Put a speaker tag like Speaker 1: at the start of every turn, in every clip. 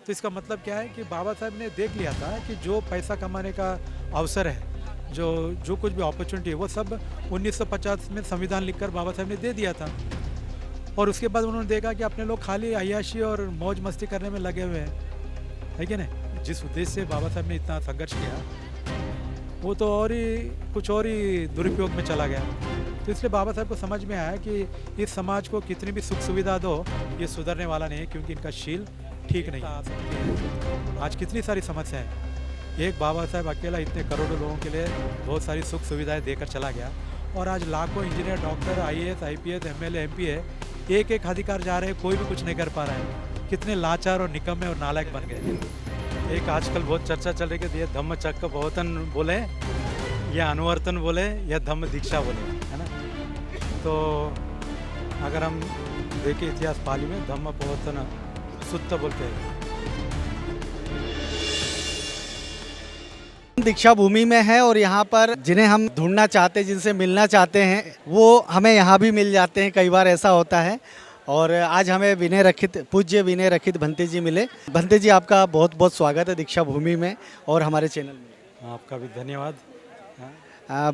Speaker 1: तो इसका मतलब क्या है कि बाबा साहब ने देख लिया था कि जो पैसा कमाने का अवसर है, जो जो कुछ भी अपॉर्चुनिटी है, वो सब 1950 में संविधान लिखकर बाबा साहब ने दे दिया था। और उसके बाद उन्होंने देखा कि अपने लोग खाली अय्याशी और मौज मस्ती करने में लगे हुए हैं, है कि नहीं। जिस उद्देश्य से बाबा साहब ने इतना संघर्ष किया, वो तो और ही कुछ और ही दुरुपयोग में चला गया। तो इसलिए बाबा साहब को समझ में आया कि इस समाज को कितनी भी सुख सुविधा दो, ये सुधरने वाला नहीं है, क्योंकि इनका शील ठीक नहीं है। आज कितनी सारी समस्याएं हैं, एक बाबा साहब अकेला इतने करोड़ों लोगों के लिए बहुत सारी सुख सुविधाएं देकर चला गया, और आज लाखों engineer, doctor, IAS, IPS, MLA, MPa एक एक अधिकार जा रहे हैं, कोई भी कुछ नहीं कर पा रहा है। कितने लाचार और निकम्मे और नालायक बन गए। एक आजकल बहुत चर्चा चल रही है कि ये धम्म चक्र प्रवर्तन बोले या अनुवर्तन बोले या धम्म दीक्षा बोले, है ना। तो अगर हम देखें इतिहास पाली में धम्म प्रवर्तन सुत्त बोलते हैं।
Speaker 2: दीक्षा भूमि में है और यहाँ पर जिन्हें हम ढूंढना चाहते हैं, जिनसे मिलना चाहते हैं, वो हमें यहाँ भी मिल जाते हैं। कई बार ऐसा होता है। और आज हमें विनय रखित, पूज्य विनय रखित भंते जी मिले। भंते जी, आपका बहुत बहुत स्वागत है दीक्षा भूमि में और हमारे चैनल में।
Speaker 1: आपका भी धन्यवाद।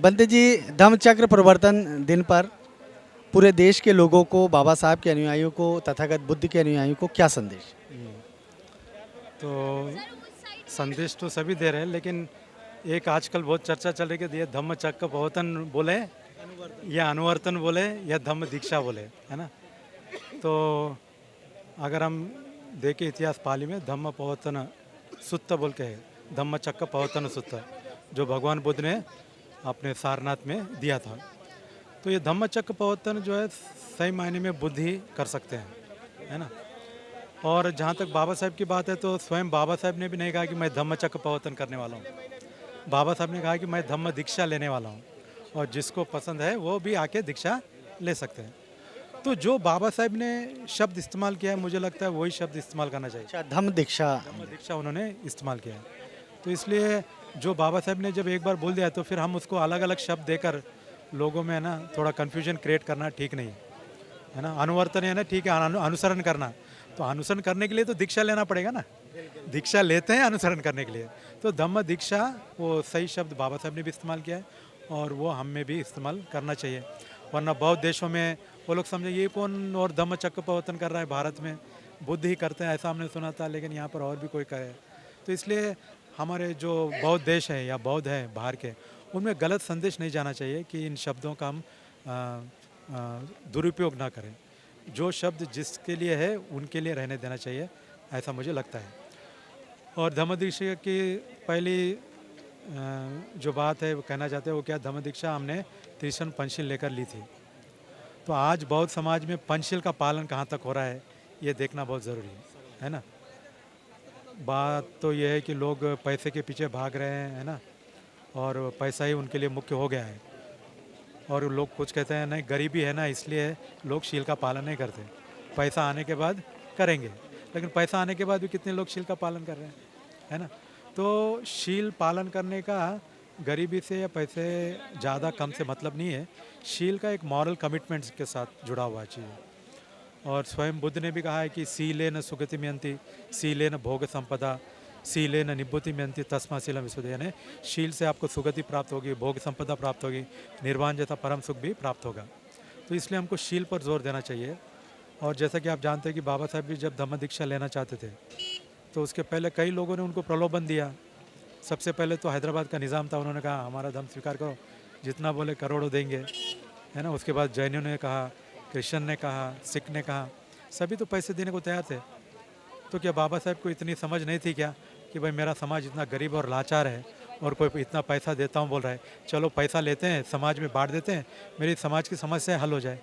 Speaker 2: भंते जी, धम्मचक्र प्रवर्तन दिन पर पूरे देश के लोगों को, बाबा साहब के अनुयायियों को, तथागत बुद्ध के अनुयायियों को क्या संदेश?
Speaker 1: तो संदेश तो सभी दे रहे हैं, लेकिन एक आजकल बहुत चर्चा चल रही है कि ये धम्म चक्र प्रवर्तन बोले या अनुवर्तन बोले या धम्म दीक्षा बोले, है ना। तो अगर हम देखें इतिहास पाली में धम्म प्रवर्तन सुत्त बोल के है, धम्म चक्र प्रवर्तन सुत्त, जो भगवान बुद्ध ने अपने सारनाथ में दिया था। तो ये धम्म चक्र प्रवर्तन जो है सही मायने में बुद्ध ही कर सकते हैं, है ना। और जहाँ तक बाबा साहब की बात है, तो स्वयं बाबा साहब ने भी नहीं कहा कि मैं धम्म चक्र प्रवर्तन करने वाला हूँ। बाबा साहब ने कहा कि मैं धम्म दीक्षा लेने वाला हूँ, और जिसको पसंद है वो भी आके दीक्षा ले सकते हैं। तो जो बाबा साहब ने शब्द इस्तेमाल किया है, मुझे लगता है वही शब्द इस्तेमाल करना चाहिए।
Speaker 2: अच्छा, धम्म दीक्षा।
Speaker 1: धम्म दीक्षा उन्होंने इस्तेमाल किया है। तो इसलिए जो बाबा साहब ने जब एक बार बोल दिया, तो फिर हम उसको अलग अलग शब्द देकर लोगों में है ना थोड़ा कन्फ्यूजन क्रिएट करना ठीक नहीं है ना। अनुवर्तन है ना, ठीक है, अनुसरण करना, तो अनुसरण करने के लिए तो दीक्षा लेना पड़ेगा ना। दीक्षा लेते हैं अनुसरण करने के लिए। तो धम्म दीक्षा वो सही शब्द बाबा साहब ने भी इस्तेमाल किया है, और वो हम में भी इस्तेमाल करना चाहिए। वरना बहुत देशों में वो लोग समझे ये कौन और धम्म चक्र प्रवर्तन कर रहा है, भारत में बुद्ध ही करते हैं ऐसा हमने सुना था, लेकिन यहाँ पर और भी कोई करे। तो इसलिए हमारे जो बौद्ध देश है या बौद्ध है बाहर के, उनमें गलत संदेश नहीं जाना चाहिए कि इन शब्दों का हम दुरुपयोग ना करें। जो शब्द जिसके लिए है उनके लिए रहने देना चाहिए, ऐसा मुझे लगता है। और धम्म दीक्षा की पहली जो बात है वो कहना चाहते हैं, वो क्या, धम्म दीक्षा हमने त्रिशरण पंचशील लेकर ली थी। तो आज बौद्ध समाज में पंचशील का पालन कहाँ तक हो रहा है, ये देखना बहुत ज़रूरी है ना। बात तो ये है कि लोग पैसे के पीछे भाग रहे हैं, है ना, और पैसा ही उनके लिए मुख्य हो गया है। और लोग कुछ कहते हैं नहीं, गरीबी है ना, इसलिए लोग शील का पालन नहीं करते। पैसा आने के बाद करेंगे, लेकिन पैसा आने के बाद भी कितने लोग शील का पालन कर रहे हैं, है ना। तो शील पालन करने का गरीबी से या पैसे ज़्यादा कम से मतलब नहीं है। शील का एक मॉरल कमिटमेंट्स के साथ जुड़ा हुआ चाहिए। और स्वयं बुद्ध ने भी कहा है कि सीलेन सुगति मियंती, सीलेन भोग संपदा, सीलेन निभूति मियंती, तस्मा शीलम विशुद्धि। यानी शील से आपको सुगति प्राप्त होगी, भोग संपदा प्राप्त होगी, निर्वाण जैसा परम सुख भी प्राप्त होगा। तो इसलिए हमको शील पर जोर देना चाहिए। और जैसा कि आप जानते हैं कि बाबा साहब भी जब धम्म दीक्षा लेना चाहते थे, तो उसके पहले कई लोगों ने उनको प्रलोभन दिया। सबसे पहले तो हैदराबाद का निज़ाम था, उन्होंने कहा हमारा धम्म स्वीकार करो, जितना बोले करोड़ों देंगे, है ना। उसके बाद जैनियों ने कहा, क्रिश्चियन ने कहा, सिख ने कहा, सभी तो पैसे देने को तैयार थे। तो क्या बाबा साहब को इतनी समझ नहीं थी क्या कि भाई मेरा समाज इतना गरीब और लाचार है, और कोई इतना पैसा देता हूँ बोल रहा है, चलो पैसा लेते हैं, समाज में बांट देते हैं, मेरी समाज की समस्या हल हो जाए।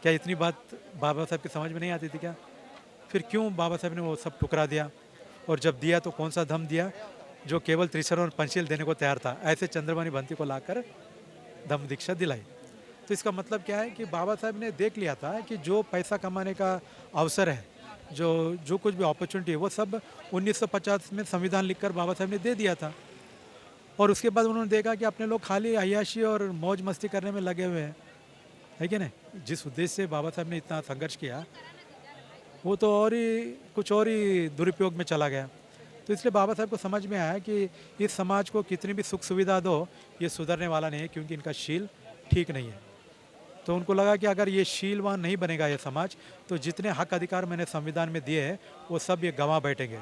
Speaker 1: क्या इतनी बात बाबा साहब की समझ में नहीं आती थी क्या? फिर क्यों बाबा साहब ने वो सब ठुकरा दिया? और जब दिया तो कौन सा धम्म दिया जो केवल त्रिशरण और पंचशील देने को तैयार था? ऐसे चंद्रमणि भंती को लाकर धम्म दीक्षा दिलाई। तो इसका मतलब क्या है कि बाबा साहब ने देख लिया था कि जो पैसा कमाने का अवसर है, जो जो कुछ भी अपॉर्चुनिटी है, वो सब 1950 में संविधान लिखकर बाबा साहब ने दे दिया था। और उसके बाद उन्होंने देखा कि अपने लोग खाली अय्याशी और मौज मस्ती करने में लगे हुए हैं, है कि नहीं। जिस उद्देश्य से बाबा साहब ने इतना संघर्ष किया, वो तो और ही कुछ और ही दुरुपयोग में चला गया। तो इसलिए बाबा साहब को समझ में आया कि इस समाज को कितनी भी सुख सुविधा दो, ये सुधरने वाला नहीं है, क्योंकि इनका शील ठीक नहीं है। तो उनको लगा कि अगर ये शीलवान नहीं बनेगा ये समाज, तो जितने हक अधिकार मैंने संविधान में दिए हैं वो सब ये गंवा बैठेंगे।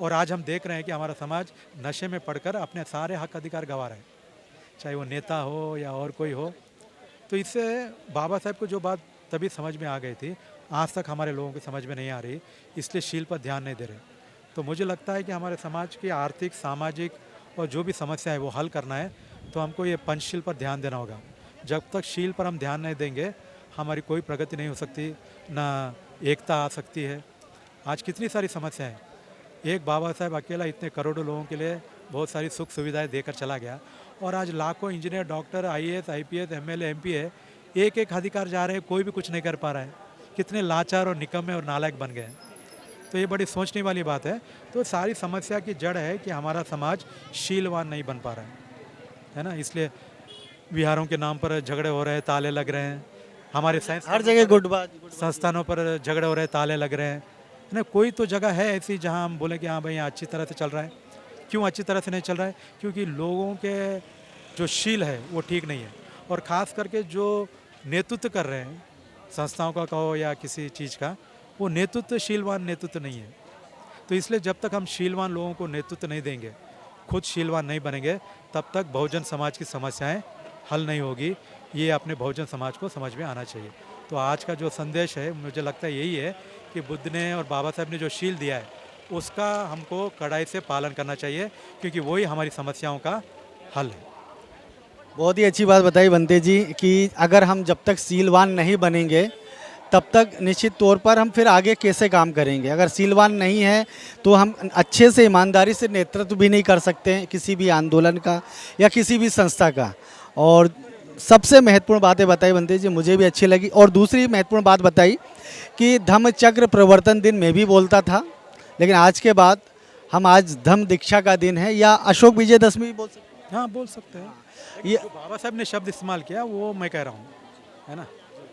Speaker 1: और आज हम देख रहे हैं कि हमारा समाज नशे में पड़कर अपने सारे हक अधिकार गंवा रहे हैं, चाहे वो नेता हो या और कोई हो। तो इससे बाबा साहब को जो बात तभी समझ में आ गई थी, आज तक हमारे लोगों को समझ में नहीं आ रही, इसलिए शील पर ध्यान नहीं दे रहे। तो मुझे लगता है कि हमारे समाज की आर्थिक, सामाजिक और जो भी समस्या है वो हल करना है, तो हमको ये पंचशील पर ध्यान देना होगा। जब तक शील पर हम ध्यान नहीं देंगे, हमारी कोई प्रगति नहीं हो सकती, ना एकता आ सकती है। आज कितनी सारी समस्याएं हैं, एक बाबा साहब अकेला इतने करोड़ों लोगों के लिए बहुत सारी सुख सुविधाएं देकर चला गया, और आज लाखों engineer, doctor, IAS, IPS, MLA, MPA एक एक अधिकार जा रहे हैं, कोई भी कुछ नहीं कर पा रहा है। कितने लाचार और निकम्मे और नालायक बन गए हैं। तो ये बड़ी सोचने वाली बात है। तो सारी समस्या की जड़ है कि हमारा समाज शीलवान नहीं बन पा रहा है ना। इसलिए विहारों के नाम पर झगड़े हो रहे हैं, ताले लग रहे हैं, हमारे साइंस
Speaker 2: हर जगह गुटबाज
Speaker 1: संस्थानों पर झगड़े हो रहे हैं, ताले लग रहे हैं, है ना। कोई तो जगह है ऐसी जहां हम बोले कि हाँ भाई यहाँ अच्छी तरह से चल रहा है। क्यों अच्छी तरह से नहीं चल रहा है? क्योंकि लोगों के जो शील है वो ठीक नहीं है, और ख़ास करके जो नेतृत्व कर रहे हैं, संस्थाओं का कहो या किसी चीज़ का, वो नेतृत्व शीलवान नेतृत्व नहीं है। तो इसलिए जब तक हम शीलवान लोगों को नेतृत्व नहीं देंगे, खुद शीलवान नहीं बनेंगे, तब तक बहुजन समाज की समस्याएं हल नहीं होगी। ये अपने बहुजन समाज को समझ में आना चाहिए। तो आज का जो संदेश है, मुझे लगता है यही है कि बुद्ध ने और बाबा साहब ने जो शील दिया है, उसका हमको कड़ाई से पालन करना चाहिए, क्योंकि वही हमारी समस्याओं का हल है।
Speaker 2: बहुत ही अच्छी बात बताई बनते जी कि अगर हम जब तक सीलवान नहीं बनेंगे, तब तक निश्चित तौर पर हम फिर आगे कैसे काम करेंगे। अगर सीलवान नहीं है तो हम अच्छे से, ईमानदारी से नेतृत्व भी नहीं कर सकते हैं किसी भी आंदोलन का या किसी भी संस्था का। और सबसे महत्वपूर्ण बातें बताई बनते जी, मुझे भी अच्छी लगी। और दूसरी महत्वपूर्ण बात बताई कि धम्म चक्र प्रवर्तन दिन मैं भी बोलता था, लेकिन आज के बाद हम आज धम्म दीक्षा का दिन है, या अशोक विजयदशमी भी बोल सकते हैं।
Speaker 1: हाँ, बोल सकते हैं।
Speaker 2: ये
Speaker 1: जो बाबा साहब ने शब्द इस्तेमाल किया वो मैं कह रहा हूँ, है ना।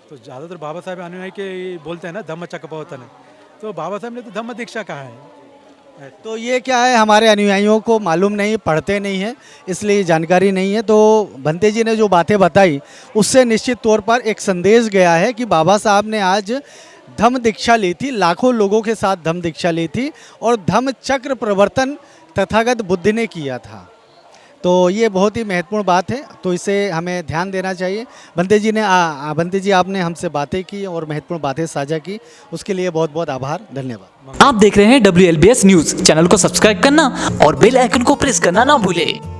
Speaker 1: तो ज़्यादातर बाबा साहब अनुयायी के बोलते हैं ना धम्म चक्र प्रवर्तन है, तो बाबा साहब ने तो धम्म दीक्षा कहा है।
Speaker 2: तो ये क्या है, हमारे अनुयायियों को मालूम नहीं, पढ़ते नहीं है, इसलिए जानकारी नहीं है। तो भंते जी ने जो बातें बताई उससे निश्चित तौर पर एक संदेश गया है कि बाबा साहब ने आज धम्म दीक्षा ली थी, लाखों लोगों के साथ धम्म दीक्षा ली थी, और धम्म चक्र प्रवर्तन तथागत बुद्ध ने किया था। तो ये बहुत ही महत्वपूर्ण बात है, तो इसे हमें ध्यान देना चाहिए। बनते जी आपने हमसे बातें की और महत्वपूर्ण बातें साझा की, उसके लिए बहुत बहुत आभार, धन्यवाद।
Speaker 3: आप देख रहे हैं WLBS न्यूज़। चैनल को सब्सक्राइब करना और बेल आइकन को प्रेस करना ना भूलें।